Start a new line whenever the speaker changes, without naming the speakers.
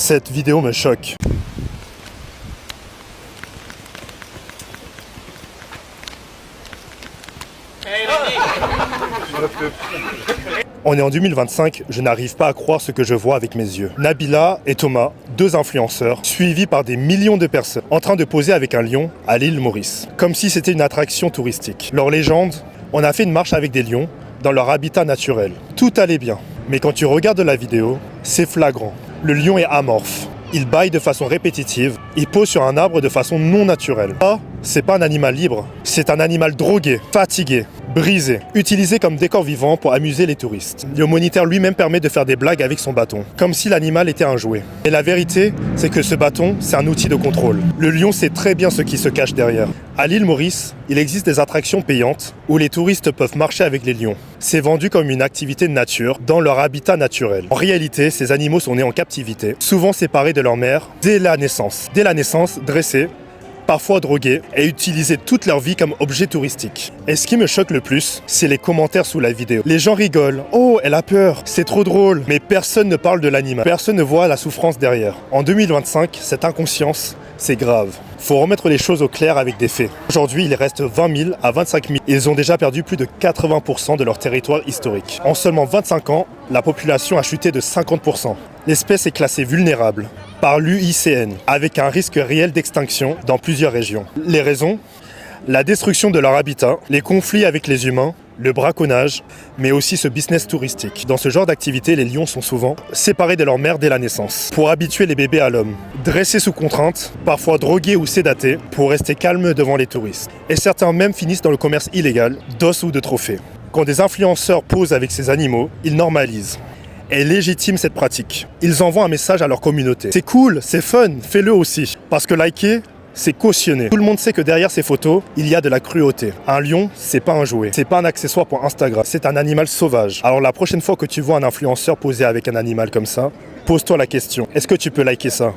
Cette vidéo me choque. On est en 2025, je n'arrive pas à croire ce que je vois avec mes yeux. Nabila et Thomas, deux influenceurs, suivis par des millions de personnes, en train de poser avec un lion à l'île Maurice, comme si c'était une attraction touristique. Leur légende, on a fait une marche avec des lions dans leur habitat naturel. Tout allait bien, mais quand tu regardes la vidéo, c'est flagrant. Le lion est amorphe. Il bâille de façon répétitive, il pose sur un arbre de façon non naturelle. Ça, c'est pas un animal libre, c'est un animal drogué, fatigué, brisé, utilisé comme décor vivant pour amuser les touristes. Le moniteur lui-même permet de faire des blagues avec son bâton, comme si l'animal était un jouet. Et la vérité, c'est que ce bâton, c'est un outil de contrôle. Le lion sait très bien ce qui se cache derrière. À l'île Maurice, il existe des attractions payantes où les touristes peuvent marcher avec les lions. C'est vendu comme une activité de nature dans leur habitat naturel. En réalité, ces animaux sont nés en captivité, souvent séparés de leur mère dès la naissance. Dès la naissance, dressés, parfois drogués et utilisés toute leur vie comme objet touristique. Et ce qui me choque le plus, c'est les commentaires sous la vidéo. Les gens rigolent. « Oh, elle a peur, c'est trop drôle !» Mais personne ne parle de l'animal. Personne ne voit la souffrance derrière. En 2025, cette inconscience, c'est grave. Faut remettre les choses au clair avec des faits. Aujourd'hui, il reste 20 000 à 25 000. Ils ont déjà perdu plus de 80% de leur territoire historique. En seulement 25 ans, la population a chuté de 50%. L'espèce est classée vulnérable par l'UICN, avec un risque réel d'extinction dans plusieurs régions. Les raisons ? La destruction de leur habitat, les conflits avec les humains, le braconnage, mais aussi ce business touristique. Dans ce genre d'activité, les lions sont souvent séparés de leur mère dès la naissance, pour habituer les bébés à l'homme. Dressés sous contrainte, parfois drogués ou sédatés, pour rester calmes devant les touristes. Et certains même finissent dans le commerce illégal d'os ou de trophées. Quand des influenceurs posent avec ces animaux, ils normalisent et légitiment cette pratique. Ils envoient un message à leur communauté. C'est cool, c'est fun, fais-le aussi. Parce que liker, c'est cautionné. Tout le monde sait que derrière ces photos, il y a de la cruauté. Un lion, c'est pas un jouet. C'est pas un accessoire pour Instagram. C'est un animal sauvage. Alors la prochaine fois que tu vois un influenceur poser avec un animal comme ça, pose-toi la question. Est-ce que tu peux liker ça ?